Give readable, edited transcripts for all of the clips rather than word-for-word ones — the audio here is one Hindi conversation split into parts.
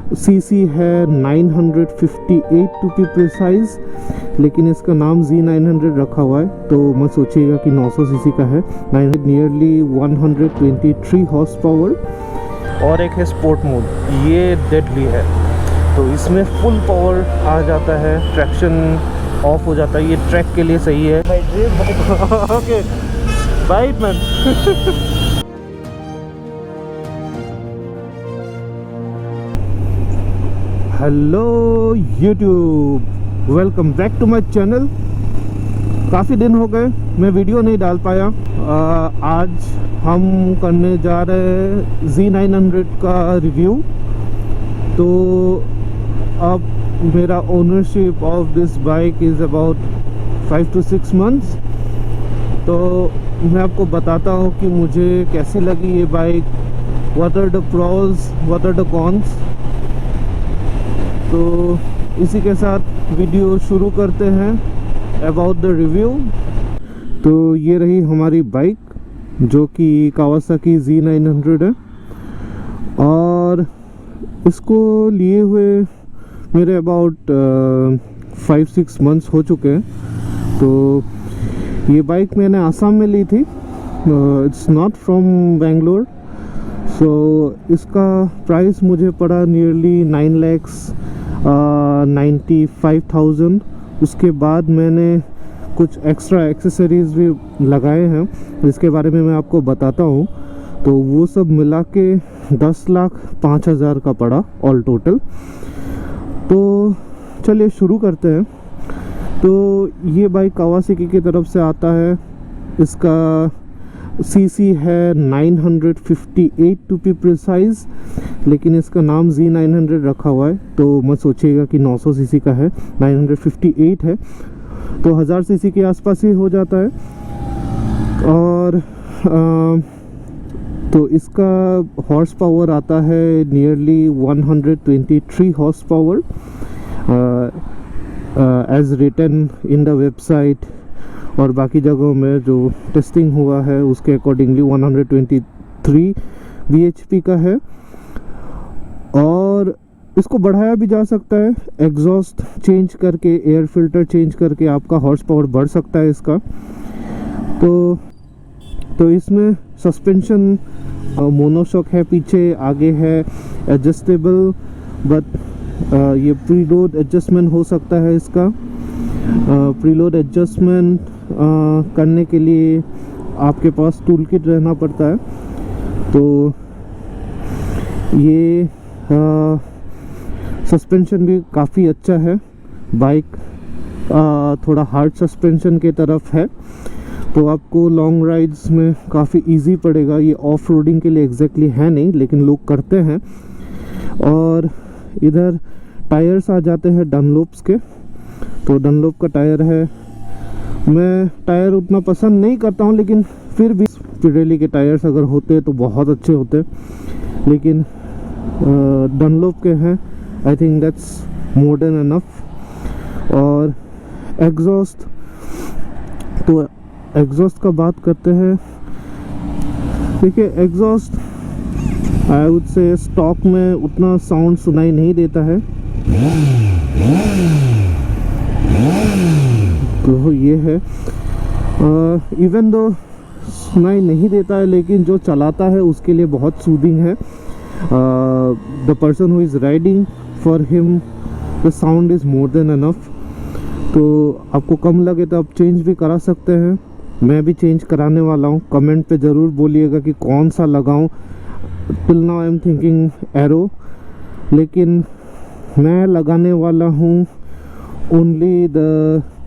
सीसी है 958 टू बी प्रिसाइज, लेकिन इसका नाम Z900 रखा हुआ है तो मत सोचिएगा कि 900 सीसी का है। Nearly 123 horse power. और एक है स्पोर्ट मोड, ये डेडली है, तो इसमें फुल पावर आ जाता है, ट्रैक्शन ऑफ हो जाता है। ये ट्रैक के लिए सही है। Okay bye man. Hello YouTube, welcome back to my channel. काफ़ी दिन हो गए मैं वीडियो नहीं डाल पाया। आज हम करने जा रहे हैं Z900 का रिव्यू। तो अब मेरा ownership of this bike is about 5 to 6 months। तो मैं आपको बताता हूँ कि मुझे कैसी लगी ये bike, what are the pros, what are the cons. तो इसी के साथ वीडियो शुरू करते हैं अबाउट द रिव्यू। तो ये रही हमारी बाइक जो कि कावासाकी Z900 है, और इसको लिए हुए मेरे अबाउट 5-6 months हो चुके हैं। तो ये बाइक मैंने आसाम में ली थी, इट्स नॉट फ्रॉम बेंगलोर। सो इसका प्राइस मुझे पड़ा नियरली 9,95,000। उसके बाद मैंने कुछ एक्स्ट्रा एक्सेसरीज़ भी लगाए हैं, जिसके बारे में मैं आपको बताता हूँ। तो वो सब मिला के 10,05,000 का पड़ा ऑल टोटल। तो चलिए शुरू करते हैं। तो ये बाइक कावासाकी की तरफ से आता है। इसका सीसी है 958 टू बी प्रिसाइज, लेकिन इसका नाम Z900 रखा हुआ है तो मत सोचिएगा कि 900 सीसी का है। 958 है, तो 1000 सीसी के आसपास ही हो जाता है। और तो इसका हॉर्स पावर आता है nearly 123 horse power as written in the website, और बाकी जगहों में जो टेस्टिंग हुआ है उसके अकॉर्डिंगली 123 bhp का है। और इसको बढ़ाया भी जा सकता है, एग्जॉस्ट चेंज करके, एयर फिल्टर चेंज करके आपका हॉर्स पावर बढ़ सकता है इसका। तो इसमें सस्पेंशन मोनोशॉक है पीछे, आगे है एडजस्टेबल, बट ये प्रीलोड एडजस्टमेंट हो सकता है इसका। प्रीलोड एडजस्टमेंट करने के लिए आपके पास टूल किट रहना पड़ता है। तो ये सस्पेंशन भी काफ़ी अच्छा है। बाइक थोड़ा हार्ड सस्पेंशन के तरफ है, तो आपको लॉन्ग राइड्स में काफ़ी इजी पड़ेगा। ये ऑफ रोडिंग के लिए एग्जैक्टली है नहीं, लेकिन लोग करते हैं। और इधर टायर्स आ जाते हैं डनलोप्स के। तो डनलोप का टायर है। मैं टायर उतना पसंद नहीं करता हूँ, लेकिन फिर भी पिरेली के टायर्स अगर होते तो बहुत अच्छे होते, लेकिन डनलोप के हैं। I think that's more than enough. और एग्जॉस्ट, तो एग्जॉस्ट का बात करते हैं। देखिए exhaust I would say stock में उतना साउंड सुनाई नहीं देता है। तो ये है, इवन दो सुनाई नहीं देता है, लेकिन जो चलाता है उसके लिए बहुत सूदिंग है। The person who is riding, for him the sound is more than enough. तो आपको कम लगे तो आप चेंज भी करा सकते हैं। मैं भी चेंज कराने वाला हूँ। कमेंट पे ज़रूर बोलिएगा कि कौन सा लगाऊँ। Till now I am thinking arrow, लेकिन मैं लगाने वाला हूँ ओनली द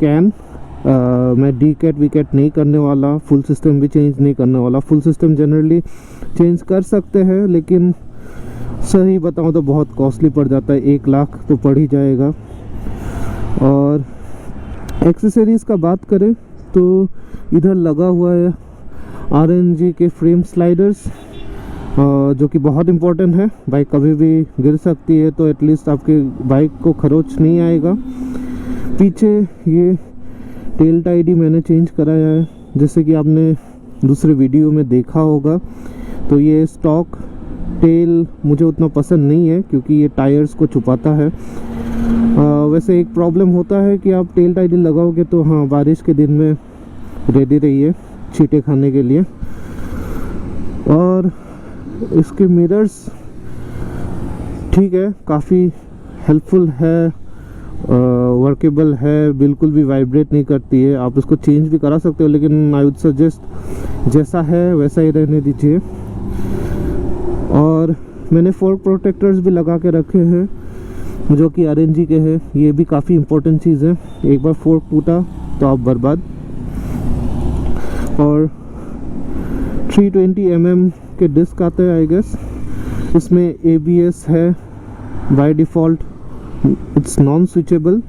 कैन। मैं डी कैट वी कैट नहीं करने वाला, फुल सिस्टम भी चेंज नहीं करने वाला। फुल सिस्टम जनरली चेंज कर सकते हैं, लेकिन सही बताऊं तो बहुत कॉस्टली पड़ जाता है, 1 लाख तो पड़ ही जाएगा। और एक्सेसरीज़ का बात करें तो इधर लगा हुआ है RNG के फ्रेम स्लाइडर्स, जो कि बहुत इम्पोर्टेंट है। बाइक कभी भी गिर सकती है, तो एटलीस्ट आपके बाइक को खरोच नहीं आएगा। पीछे ये टेल टाइड ही मैंने चेंज कराया है, जैसे कि आपने दूसरे वीडियो में देखा होगा। तो ये स्टॉक टेल मुझे उतना पसंद नहीं है क्योंकि ये टायर्स को छुपाता है। वैसे एक प्रॉब्लम होता है कि आप टेल टाइडल लगाओगे तो हाँ, बारिश के दिन में रेडी रहिए छींटे खाने के लिए। और इसके मिरर्स ठीक है, काफ़ी हेल्पफुल है, वर्केबल है, बिल्कुल भी वाइब्रेट नहीं करती है। आप इसको चेंज भी करा सकते हो, लेकिन आई वुड सजेस्ट जैसा है वैसा ही रहने दीजिए। और मैंने फोर्क प्रोटेक्टर्स भी लगा के रखे हैं जो कि RNG के हैं। ये भी काफ़ी इम्पोर्टेंट चीज़ है, एक बार फोर्क टूटा तो आप बर्बाद। और 320 mm के डिस्क आते हैं आई गेस। इसमें ABS है by default, it's non switchable.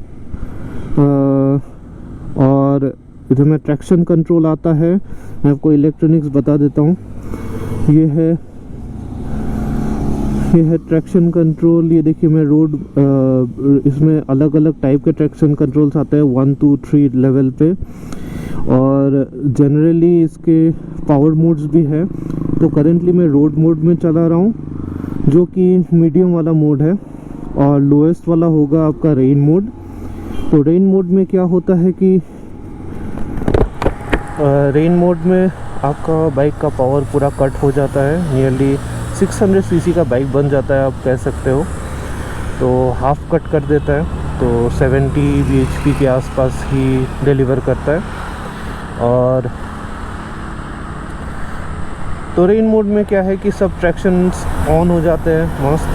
और इधर में ट्रैक्शन कंट्रोल आता है। मैं आपको इलेक्ट्रॉनिक्स बता देता हूँ। ये है ट्रैक्शन कंट्रोल। ये देखिए, मैं रोड इसमें अलग अलग टाइप के ट्रैक्शन कंट्रोल्स आते हैं 1, 2, 3 लेवल पे। और जनरली इसके पावर मोड्स भी है। तो करेंटली मैं रोड मोड में चला रहा हूँ जो कि मीडियम वाला मोड है, और लोएस्ट वाला होगा आपका रेन मोड। तो रेन मोड में क्या होता है कि रेन मोड में आपका बाइक का पावर पूरा कट हो जाता है, नियरली 600 cc का बाइक बन जाता है, आप कह सकते हो। तो हाफ कट कर देता है, तो 70 bhp के आसपास ही डिलीवर करता है। और तो रेन मोड में क्या है कि सब ट्रैक्शंस ऑन हो जाते हैं, मस्त,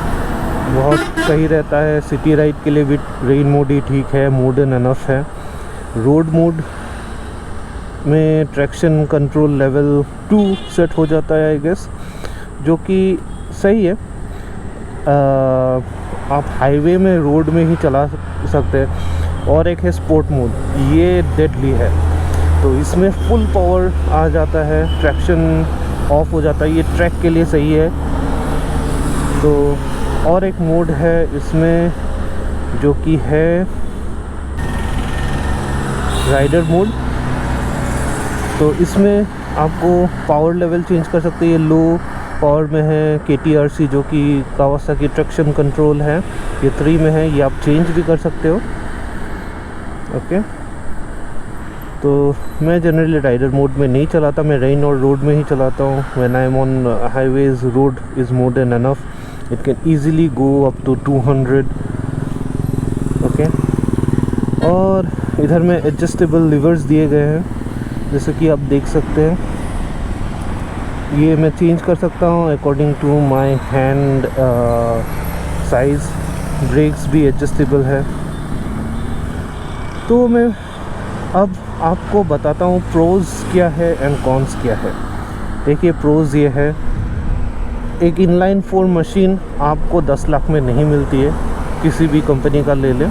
बहुत सही रहता है। सिटी राइड के लिए भी रेन मोड ही ठीक है, मोड एंड एनफ है। रोड मोड में ट्रैक्शन कंट्रोल लेवल 2 सेट हो जाता है आई गेस, जो कि सही है। आप हाईवे में, रोड में ही चला सकते हैं। और एक है स्पोर्ट मोड, ये डेडली है। तो इसमें फुल पावर आ जाता है, ट्रैक्शन ऑफ हो जाता है, ये ट्रैक के लिए सही है। तो और एक मोड है इसमें जो कि है राइडर मोड। तो इसमें आपको पावर लेवल चेंज कर सकते हैं। ये लो पावर में है KTRC जो कि कावासाकी ट्रैक्शन कंट्रोल है, ये 3 में है, ये आप चेंज भी कर सकते हो। ओके, तो मैं जनरली राइडर मोड में नहीं चलाता, मैं रेन और रोड में ही चलाता हूँ। When I am on highways, road is more than enough, it can easily go up to 200। Okay, और इधर में एडजस्टेबल लिवर्स दिए गए हैं, जैसे कि आप देख सकते हैं। ये मैं चेंज कर सकता हूँ according to my hand size. Brakes भी एडजस्टेबल है। तो मैं अब आपको बताता हूँ प्रोज क्या है एंड कॉन्स क्या है। देखिए, प्रोज ये है, एक इनलाइन 4 मशीन आपको 10 लाख में नहीं मिलती है, किसी भी कंपनी का ले लें।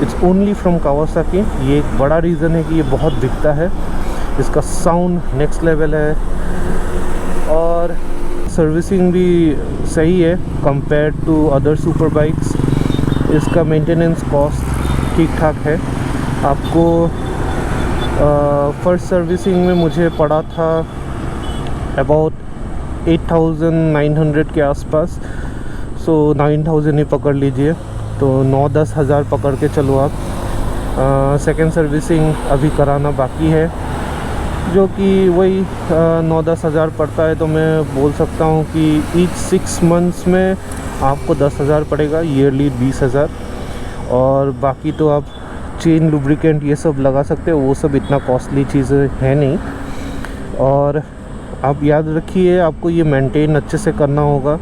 It's only from Kawasaki. ये एक बड़ा रीज़न है कि ये बहुत बिकता है। इसका साउंड नेक्स्ट लेवल है, और सर्विसिंग भी सही है compare to other super bikes. इसका मेंटेनेंस कॉस्ट ठीक ठाक है। आपको फर्स्ट सर्विसिंग में मुझे पड़ा था अबाउट 8,900 के आसपास, सो 9,000 ही पकड़ लीजिए, तो 9-10 हज़ार पकड़ के चलो आप। सेकेंड सर्विसिंग अभी कराना बाकी है, जो कि वही 9-10 हज़ार पड़ता है। तो मैं बोल सकता हूँ कि ईच 6 मंथ्स में आपको 10 हज़ार पड़ेगा, ईयरली 20 हज़ार। और बाकी तो आप चेन, लुब्रिकेंट ये सब लगा सकते हो, वो सब इतना कॉस्टली चीज़ें है नहीं। और आप याद रखिए, आपको ये मेंटेन अच्छे से करना होगा।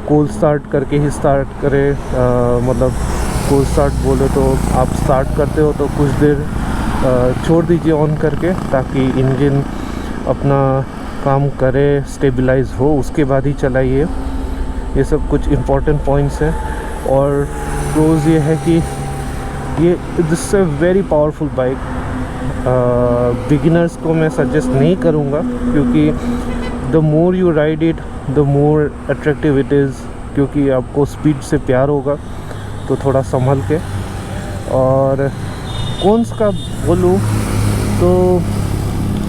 कोल्ड स्टार्ट करके ही स्टार्ट करें, मतलब कोल्ड स्टार्ट बोले तो आप स्टार्ट करते हो तो कुछ देर छोड़ दीजिए ऑन करके, ताकि इंजन अपना काम करे, स्टेबलाइज हो, उसके बाद ही चलाइए। ये सब कुछ इम्पोर्टेंट पॉइंट्स हैं। और प्रोज ये है कि ये this a very powerful bike. Beginners को मैं सजेस्ट नहीं करूँगा, क्योंकि the more you ride it the more attractive it is, क्योंकि आपको स्पीड से प्यार होगा, तो थोड़ा संभल के। और कौन्स का बोलूँ तो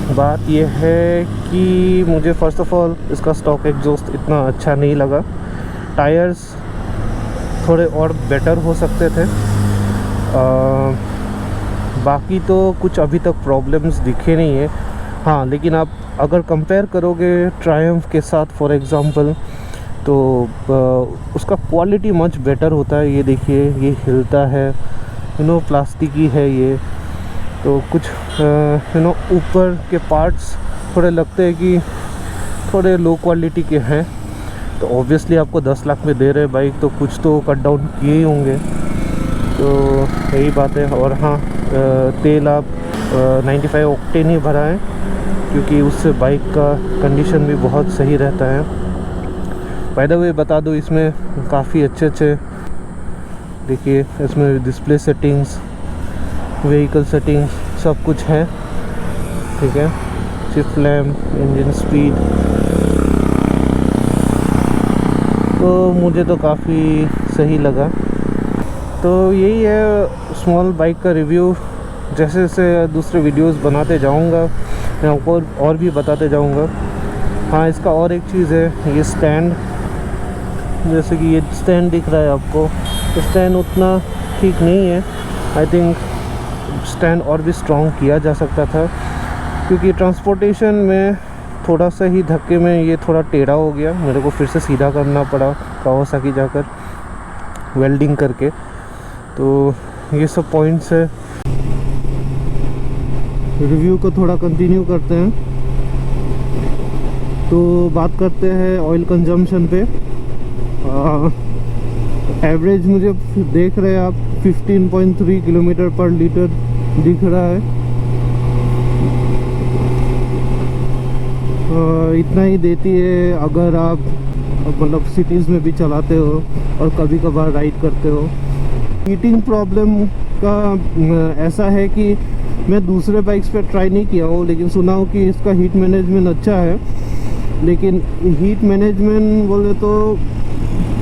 बात यह है कि मुझे फ़र्स्ट ऑफ़ ऑल इसका स्टॉक एग्जॉस्ट इतना अच्छा नहीं लगा। टायर्स थोड़े और बेटर हो सकते थे। बाकी तो कुछ अभी तक प्रॉब्लम्स दिखे नहीं है। हाँ, लेकिन आप अगर कंपेयर करोगे ट्रायम्फ के साथ फॉर एग्ज़ाम्पल, तो उसका क्वालिटी मच बेटर होता है। ये देखिए, ये हिलता है, प्लास्टिक ही है ये। तो कुछ ऊपर के पार्ट्स थोड़े लगते हैं कि थोड़े लो क्वालिटी के हैं। तो ऑब्वियसली आपको 10 लाख में दे रहे बाइक, तो कुछ तो कट डाउन किए ही होंगे। तो यही बात है। और हाँ, तेल आप 95 ऑक्टेन ही भरा है, क्योंकि उससे बाइक का कंडीशन भी बहुत सही रहता है। बाय द वे बता दो, इसमें काफ़ी अच्छे देखिए, इसमें डिस्प्ले सेटिंग्स, व्हीकल सेटिंग्स सब कुछ है। ठीक है, शिफ्ट लैम्प, इंजन स्पीड, तो मुझे तो काफ़ी सही लगा। तो यही है स्मॉल बाइक का रिव्यू। जैसे जैसे दूसरे वीडियोस बनाते जाऊंगा मैं आपको और भी बताते जाऊंगा। हाँ, इसका और एक चीज़ है, ये स्टैंड, जैसे कि ये स्टैंड दिख रहा है आपको, तो स्टैंड उतना ठीक नहीं है। आई थिंक स्टैंड और भी स्ट्रॉन्ग किया जा सकता था, क्योंकि ट्रांसपोर्टेशन में थोड़ा सा ही धक्के में ये थोड़ा टेढ़ा हो गया। मेरे को फिर से सीधा करना पड़ा कावासाकी जाकर वेल्डिंग करके। तो ये सब पॉइंट्स है। रिव्यू को थोड़ा कंटिन्यू करते हैं। तो बात करते हैं ऑयल कंजम्पशन पे। एवरेज मुझे देख रहे हैं आप 15.3 किलोमीटर पर लीटर दिख रहा है। इतना ही देती है अगर आप मतलब सिटीज़ में भी चलाते हो और कभी कभार राइड करते हो। हीटिंग प्रॉब्लम का ऐसा है कि मैं दूसरे बाइक्स पे ट्राई नहीं किया हूँ, लेकिन सुना हूँ कि इसका हीट मैनेजमेंट अच्छा है। लेकिन हीट मैनेजमेंट बोले तो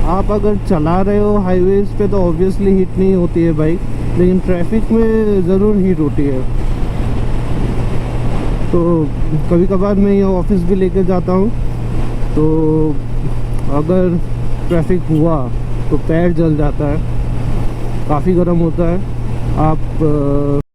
आप अगर चला रहे हो हाईवेज़ पे तो ऑब्वियसली हीट नहीं होती है बाइक, लेकिन ट्रैफिक में ज़रूर हीट होती है। तो कभी कभार मैं ये ऑफिस भी लेकर जाता हूँ, तो अगर ट्रैफिक हुआ तो पैर जल जाता है, काफ़ी गर्म होता है। आप